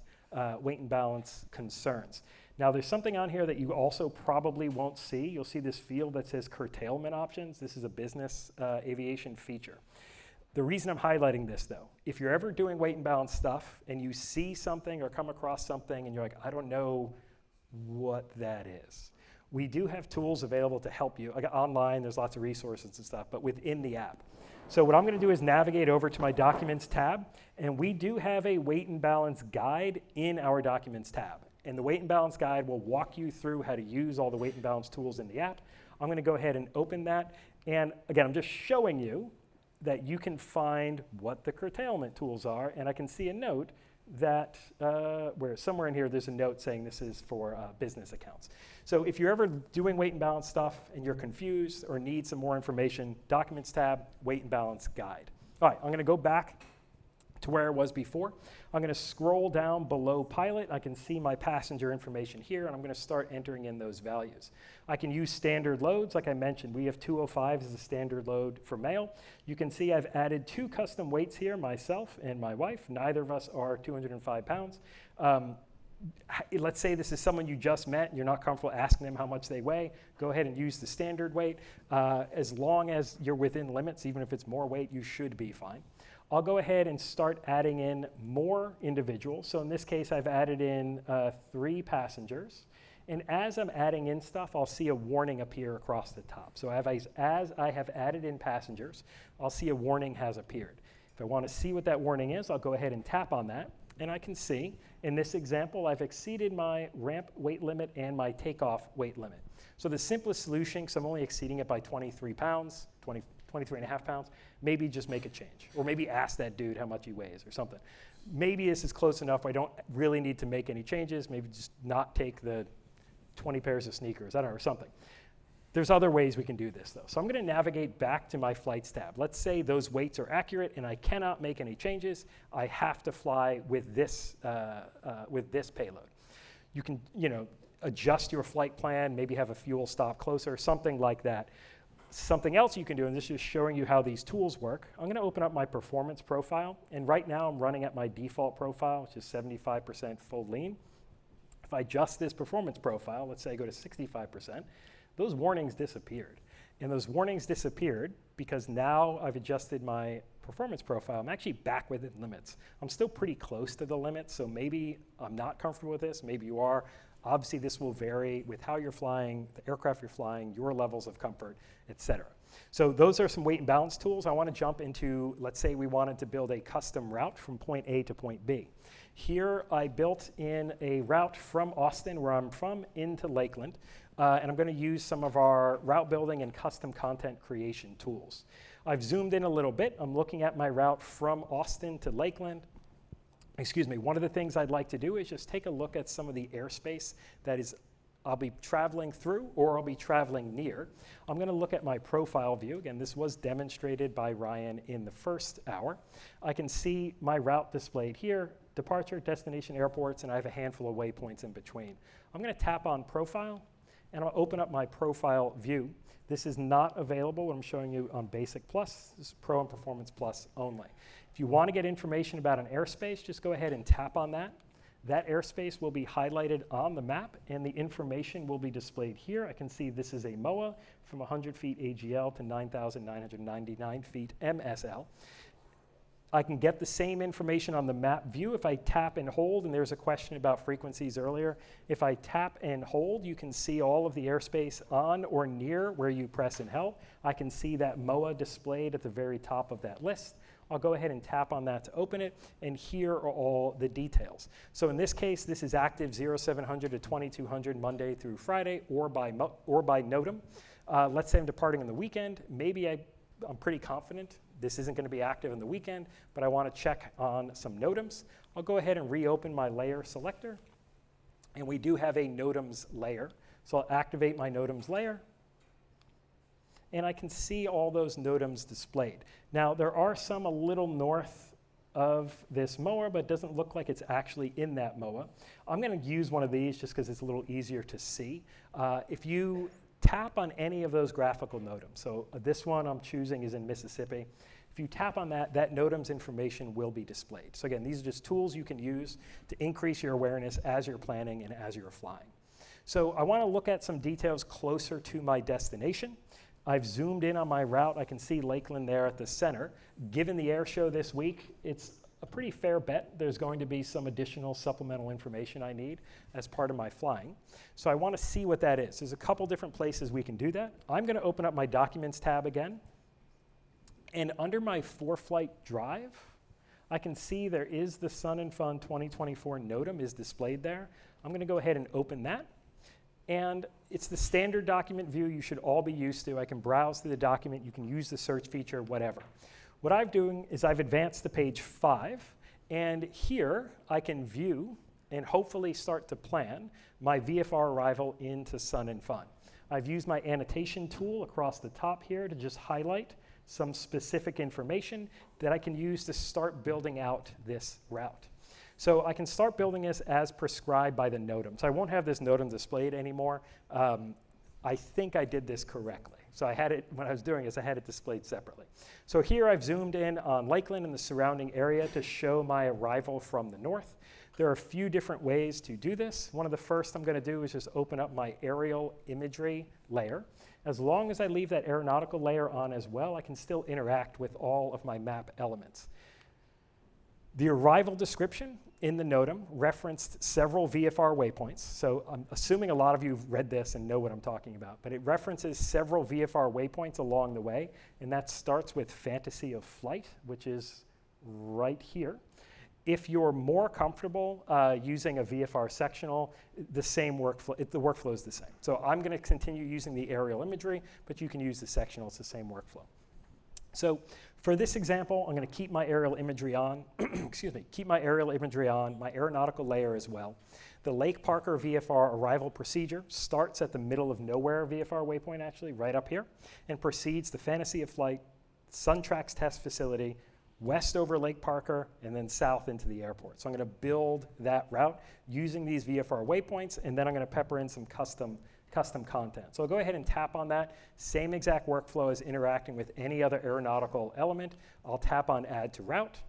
concerns. Now, there's something on here that you also probably won't see. You'll see this field that says curtailment options. This is a business aviation feature. The reason I'm highlighting this, though, if you're ever doing weight and balance stuff and you see something or come across something and you're like, I don't know what that is, we do have tools available to help you. Like online, there's lots of resources and stuff, but within the app. So what I'm going to do is navigate over to my Documents tab, and we do have a weight and balance guide in our Documents tab. And the weight and balance guide will walk you through how to use all the weight and balance tools in the app. I'm going to go ahead and open that. And again, I'm just showing you that you can find what the curtailment tools are, and I can see a note that where somewhere in here there's a note saying this is for business accounts. So if you're ever doing weight and balance stuff and you're confused or need some more information, Documents tab, weight and balance guide. All right, I'm going to go back to where I was before. I'm going to scroll down below pilot. I can see my passenger information here, and I'm going to start entering in those values. I can use standard loads. Like I mentioned, we have 205 as a standard load for male. You can see I've added 2 custom weights here, myself and my wife. Neither of us are 205 pounds. Let's say this is someone you just met and you're not comfortable asking them how much they weigh. Go ahead and use the standard weight. As long as you're within limits, even if it's more weight, you should be fine. I'll go ahead and start adding in more individuals. So in this case, I've added in 3 passengers. And as I'm adding in stuff, I'll see a warning appear across the top. So as I have added in passengers, I'll see a warning has appeared. If I want to see what that warning is, I'll go ahead and tap on that. And I can see, in this example, I've exceeded my ramp weight limit and my takeoff weight limit. So the simplest solution, because I'm only exceeding it by 23 pounds, 23 and a half pounds, maybe just make a change. Or maybe ask that dude how much he weighs or something. Maybe this is close enough I don't really need to make any changes. Maybe just not take the 20 pairs of sneakers, I don't know, or something. There's other ways we can do this, though. So I'm going to navigate back to my flights tab. Let's say those weights are accurate and I cannot make any changes. I have to fly with this payload. You can, adjust your flight plan, maybe have a fuel stop closer, something like that. Something else you can do, and this is showing you how these tools work. I'm going to open up my performance profile, and right now I'm running at my default profile, which is 75% full lean. If I adjust this performance profile, let's say I go to 65%, those warnings disappeared. And those warnings disappeared because now I've adjusted my performance profile. I'm actually back within limits. I'm still pretty close to the limits, so maybe I'm not comfortable with this, maybe you are. Obviously, this will vary with how you're flying, the aircraft you're flying, your levels of comfort, et cetera. So those are some weight and balance tools. I want to jump into, let's say we wanted to build a custom route from point A to point B. Here, I built in a route from Austin, where I'm from, into Lakeland, and I'm going to use some of our route building and custom content creation tools. I've zoomed in a little bit. I'm looking at my route from Austin to Lakeland. One of the things I'd like to do is just take a look at some of the airspace that I'll be traveling through or I'll be traveling near. I'm going to look at my profile view. Again, this was demonstrated by Ryan in the first hour. I can see my route displayed here, departure, destination, airports, and I have a handful of waypoints in between. I'm going to tap on profile, and I'll open up my profile view. This is not available when I'm showing you on Basic Plus. This is Pro and Performance Plus only. If you want to get information about an airspace, just go ahead and tap on that. That airspace will be highlighted on the map, and the information will be displayed here. I can see this is a MOA from 100 feet AGL to 9,999 feet MSL. I can get the same information on the map view if I tap and hold, and there's a question about frequencies earlier. If I tap and hold, you can see all of the airspace on or near where you press and held. I can see that MOA displayed at the very top of that list. I'll go ahead and tap on that to open it, and here are all the details. So in this case, this is active 0700 to 2200 Monday through Friday, or by NOTAM. Let's say I'm departing on the weekend. Maybe I'm pretty confident this isn't going to be active on the weekend, but I want to check on some NOTAMs. I'll go ahead and reopen my layer selector, and we do have a NOTAMs layer. So I'll activate my NOTAMs layer, and I can see all those NOTAMs displayed. Now, there are some a little north of this MOA, but it doesn't look like it's actually in that MOA. I'm going to use one of these just because it's a little easier to see. If you tap on any of those graphical NOTAMs, so this one I'm choosing is in Mississippi. If you tap on that, that NOTAM's information will be displayed. So again, these are just tools you can use to increase your awareness as you're planning and as you're flying. So I want to look at some details closer to my destination. I've zoomed in on my route. I can see Lakeland there at the center. Given the air show this week, it's a pretty fair bet there's going to be some additional supplemental information I need as part of my flying. So I want to see what that is. There's a couple different places we can do that. I'm going to open up my Documents tab again. And under my ForeFlight drive, I can see there is the Sun and Fun 2024 NOTAM is displayed there. I'm going to go ahead and open that. And it's the standard document view you should all be used to. I can browse through the document. You can use the search feature, whatever. What I'm doing is I've advanced to page 5. And here I can view and hopefully start to plan my VFR arrival into Sun and Fun. I've used my annotation tool across the top here to just highlight some specific information that I can use to start building out this route. So I can start building this as prescribed by the NOTAM. So I won't have this NOTAM displayed anymore. I think I did this correctly. So I had it, when I was doing this, I had it displayed separately. So here I've zoomed in on Lakeland and the surrounding area to show my arrival from the north. There are a few different ways to do this. One of the first I'm going to do is just open up my aerial imagery layer. As long as I leave that aeronautical layer on as well, I can still interact with all of my map elements. The arrival description in the NOTAM referenced several VFR waypoints. So I'm assuming a lot of you have read this and know what I'm talking about, but it references several VFR waypoints along the way, and that starts with Fantasy of Flight, which is right here. If you're more comfortable using a VFR sectional, the same workflow, the workflow is the same. So I'm going to continue using the aerial imagery, but you can use the sectional, it's the same workflow. So for this example, I'm going to keep my aerial imagery on, keep my aerial imagery on, my aeronautical layer as well. The Lake Parker VFR arrival procedure starts at the middle of nowhere VFR waypoint, actually, right up here, and proceeds to Fantasy of Flight, SunTrax test facility, west over Lake Parker, and then south into the airport. So I'm going to build that route using these VFR waypoints, and then I'm going to pepper in some custom content. So I'll go ahead and tap on that. Same exact workflow as interacting with any other aeronautical element. I'll tap on Add to Route,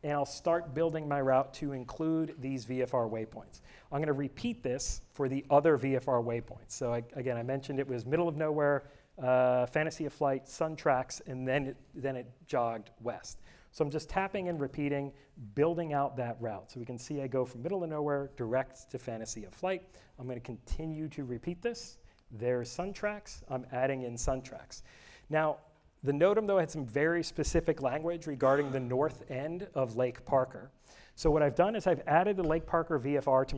and I'll start building my route to include these VFR waypoints. I'm going to repeat this for the other VFR waypoints. So again, I mentioned it was middle of nowhere, Fantasy of Flight, SunTrax, and then it jogged west. So I'm just tapping and repeating, building out that route. So we can see I go from middle of nowhere direct to Fantasy of Flight. I'm going to continue to repeat this. There's SunTrax. I'm adding in SunTrax. Now, the NOTAM, though, had some very specific language regarding the north end of Lake Parker. So what I've done is I've added the Lake Parker VFR to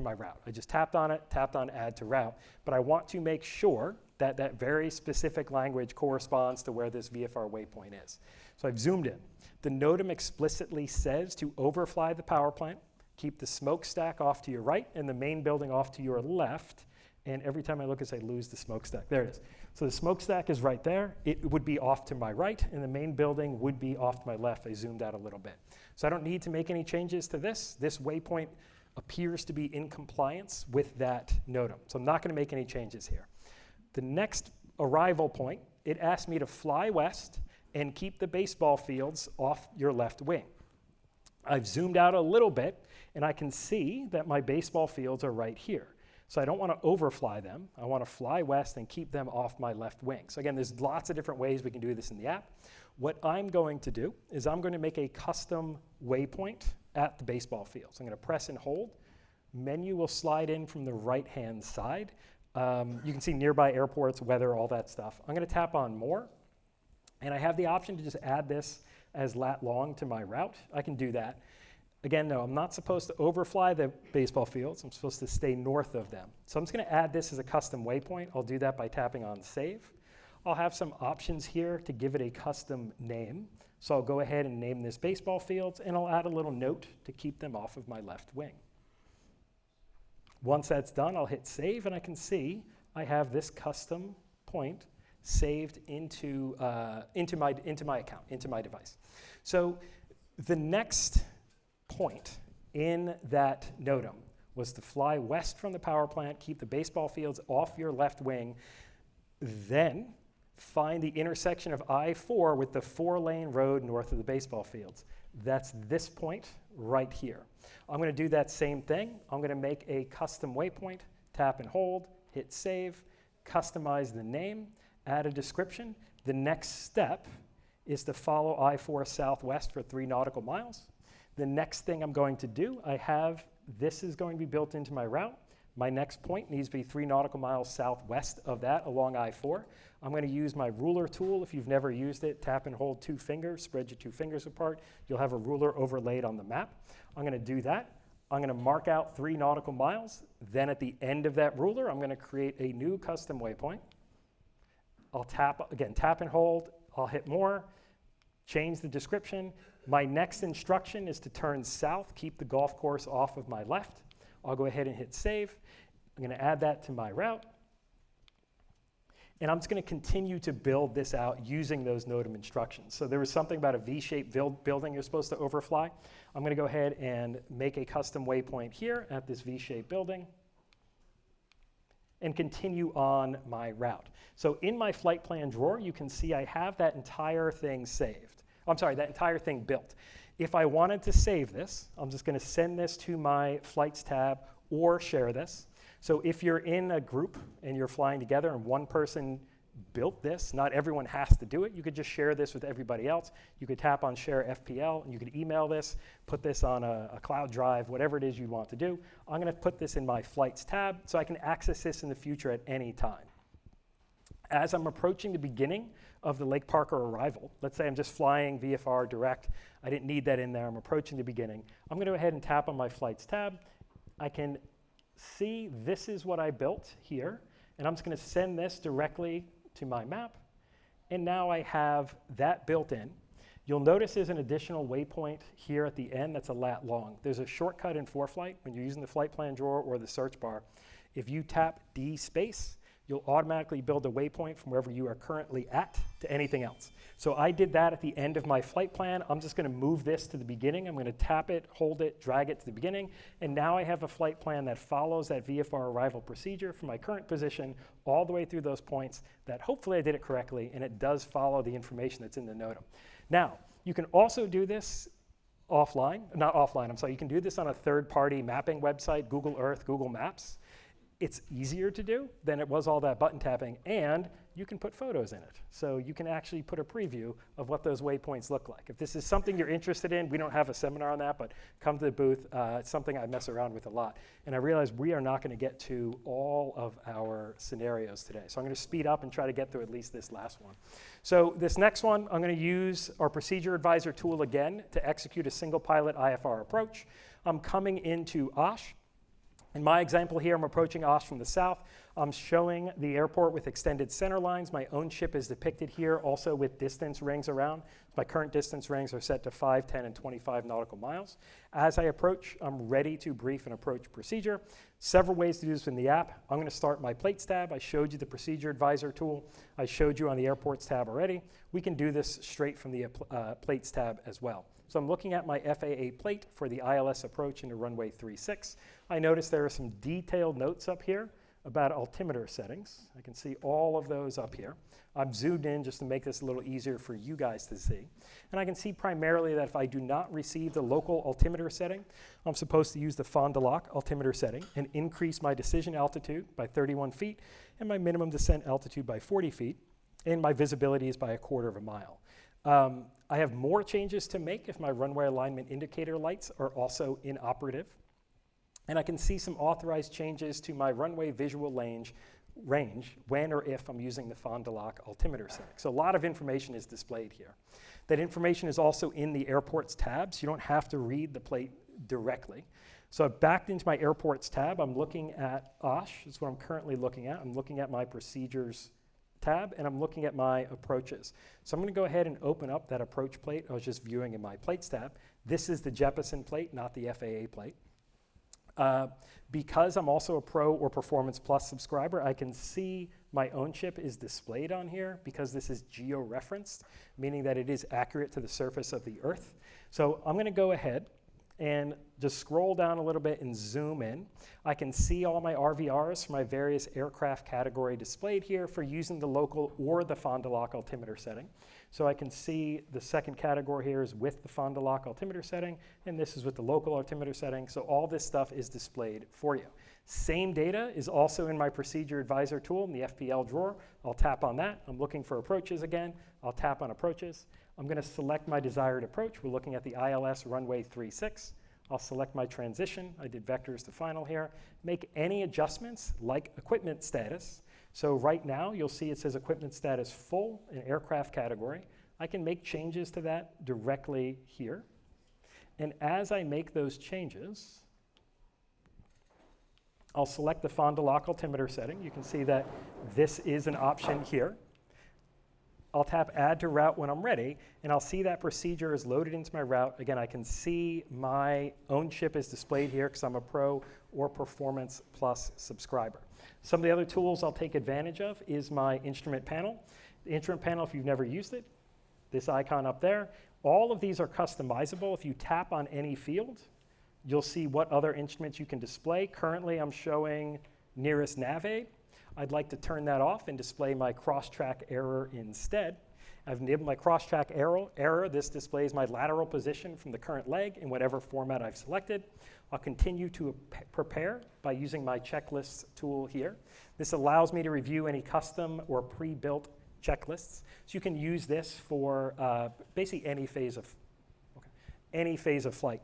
my route. I just tapped on it, tapped on Add to Route, but I want to make sure that that very specific language corresponds to where this VFR waypoint is. So I've zoomed in. The NOTAM explicitly says to overfly the power plant, keep the smokestack off to your right and the main building off to your left. And every time I look, I lose the smokestack. There it is. So the smokestack is right there. It would be off to my right, and the main building would be off to my left. I zoomed out a little bit. So I don't need to make any changes to this. This waypoint appears to be in compliance with that NOTAM. So I'm not going to make any changes here. The next arrival point, it asked me to fly west and keep the baseball fields off your left wing. I've zoomed out a little bit, and I can see that my baseball fields are right here. So I don't want to overfly them. I want to fly west and keep them off my left wing. So again, there's lots of different ways we can do this in the app. What I'm going to do is I'm going to make a custom waypoint at the baseball field. So I'm going to press and hold. Menu will slide in from the right-hand side. You can see nearby airports, weather, all that stuff. I'm going to tap on more, and I have the option to just add this as lat long to my route. I can do that. Again, no, I'm not supposed to overfly the baseball fields. I'm supposed to stay north of them. So I'm just going to add this as a custom waypoint. I'll do that by tapping on Save. I'll have some options here to give it a custom name. So I'll go ahead and name this baseball fields, and I'll add a little note to keep them off of my left wing. Once that's done, I'll hit Save, and I can see I have this custom point saved into my account, into my device. So the next point in that NOTAM was to fly west from the power plant, keep the baseball fields off your left wing, then find the intersection of I-4 with the 4-lane road north of the baseball fields. That's this point right here. I'm going to do that same thing. I'm going to make a custom waypoint, tap and hold, hit Save, customize the name, add a description. The next step is to follow I-4 southwest for 3 nautical miles. The next thing I'm going to do, this is going to be built into my route. My next point needs to be 3 nautical miles southwest of that along I-4. I'm going to use my ruler tool. If you've never used it, tap and hold 2 fingers, spread your 2 fingers apart. You'll have a ruler overlaid on the map. I'm going to do that. I'm going to mark out 3 nautical miles. Then at the end of that ruler, I'm going to create a new custom waypoint. I'll tap and hold. I'll hit more, change the description. My next instruction is to turn south, keep the golf course off of my left. I'll go ahead and hit Save. I'm going to add that to my route. And I'm just going to continue to build this out using those NOTAM instructions. So there was something about a V-shaped building you're supposed to overfly. I'm going to go ahead and make a custom waypoint here at this V-shaped building and continue on my route. So in my flight plan drawer, you can see I have that entire thing saved. I'm sorry, that entire thing built. If I wanted to save this, I'm just going to send this to my Flights tab or share this. So if you're in a group and you're flying together and one person built this, not everyone has to do it. You could just share this with everybody else. You could tap on Share FPL, and you could email this, put this on a cloud drive, whatever it is you want to do. I'm going to put this in my Flights tab so I can access this in the future at any time. As I'm approaching the beginning of the Lake Parker arrival, let's say I'm just flying VFR direct, I didn't need that in there, I'm approaching the beginning, I'm going to go ahead and tap on my Flights tab. I can see this is what I built here, and I'm just going to send this directly to my map, and now I have that built in. You'll notice there's an additional waypoint here at the end that's a lat long. There's a shortcut in ForeFlight when you're using the flight plan drawer or the search bar. If you tap D space, you'll automatically build a waypoint from wherever you are currently at to anything else. So I did that at the end of my flight plan. I'm just going to move this to the beginning. I'm going to tap it, hold it, drag it to the beginning, and now I have a flight plan that follows that VFR arrival procedure from my current position all the way through those points that hopefully I did it correctly, and it does follow the information that's in the NOTAM. Now, you can also do this offline, not offline, I'm sorry, you can do this on a third-party mapping website, Google Earth, Google Maps. It's easier to do than it was all that button tapping, and you can put photos in it. So you can actually put a preview of what those waypoints look like. If this is something you're interested in, we don't have a seminar on that, but come to the booth. It's something I mess around with a lot. And I realize we are not going to get to all of our scenarios today. So I'm going to speed up and try to get through at least this last one. So this next one, I'm going to use our Procedure Advisor tool again to execute a single pilot IFR approach. I'm coming into OSH. In my example here, I'm approaching OSH from the south. I'm showing the airport with extended center lines. My own ship is depicted here, also with distance rings around. My current distance rings are set to 5, 10, and 25 nautical miles. As I approach, I'm ready to brief an approach procedure. Several ways to do this in the app. I'm going to start my Plates tab. I showed you the Procedure Advisor tool. I showed you on the Airports tab already. We can do this straight from the Plates tab as well. So I'm looking at my FAA plate for the ILS approach into runway 36. I notice there are some detailed notes up here about altimeter settings. I can see all of those up here. I'm zoomed in just to make this a little easier for you guys to see. And I can see primarily that if I do not receive the local altimeter setting, I'm supposed to use the Fond du Lac altimeter setting and increase my decision altitude by 31 feet and my minimum descent altitude by 40 feet, and my visibility is by 1/4 of a mile. I have more changes to make if my runway alignment indicator lights are also inoperative. And I can see some authorized changes to my runway visual range when or if I'm using the Fond du Lac altimeter setting. So a lot of information is displayed here. That information is also in the airports tab, so you don't have to read the plate directly. So I've backed into my airports tab. I'm looking at OSH, that's what I'm currently looking at. I'm looking at my procedures tab, and I'm looking at my approaches. So I'm going to go ahead and open up that approach plate I was just viewing in my plates tab. This is the Jeppesen plate, not the FAA plate. Because I'm also a Pro or Performance Plus subscriber, I can see my own chip is displayed on here because this is geo-referenced, meaning that it is accurate to the surface of the Earth. So I'm going to go ahead and just scroll down a little bit and zoom in. I can see all my RVRs for my various aircraft category displayed here for using the local or the Fond du Lac altimeter setting. So I can see the second category here is with the Fond du Lac altimeter setting, and this is with the local altimeter setting. So all this stuff is displayed for you. Same data is also in my Procedure Advisor tool in the FPL drawer. I'll tap on that. I'm looking for approaches again. I'll tap on approaches. I'm going to select my desired approach. We're looking at the ILS runway 36. I'll select my transition. I did vectors to final here. Make any adjustments like equipment status. So right now, you'll see it says equipment status full in aircraft category. I can make changes to that directly here. And as I make those changes, I'll select the Fond du Lac altimeter setting. You can see that this is an option here. I'll tap Add to Route when I'm ready, and I'll see that procedure is loaded into my route. Again, I can see my own chip is displayed here because I'm a Pro or Performance Plus subscriber. Some of the other tools I'll take advantage of is my instrument panel. The instrument panel, if you've never used it, this icon up there. All of these are customizable. If you tap on any field, you'll see what other instruments you can display. Currently, I'm showing nearest nav aid. I'd like to turn that off and display my cross-track error instead. I've enabled my cross-track error. This displays my lateral position from the current leg in whatever format I've selected. I'll continue to prepare by using my checklists tool here. This allows me to review any custom or pre-built checklists. So you can use this for basically any phase of flight.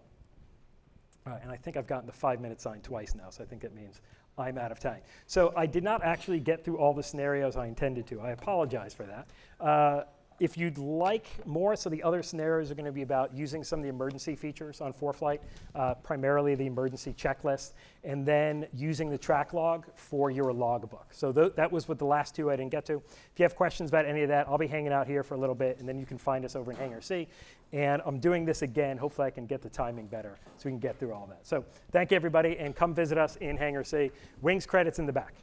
And I think I've gotten the 5-minute sign twice now, so I think it means I'm out of time. So I did not actually get through all the scenarios I intended to. I apologize for that. If you'd like more, so the other scenarios are going to be about using some of the emergency features on ForeFlight, primarily the emergency checklist, and then using the track log for your logbook. So that was what the last two I didn't get to. If you have questions about any of that, I'll be hanging out here for a little bit, and then you can find us over in Hangar C. And I'm doing this again. Hopefully I can get the timing better so we can get through all that. So thank you, everybody, and come visit us in Hangar C. Wings credits in the back.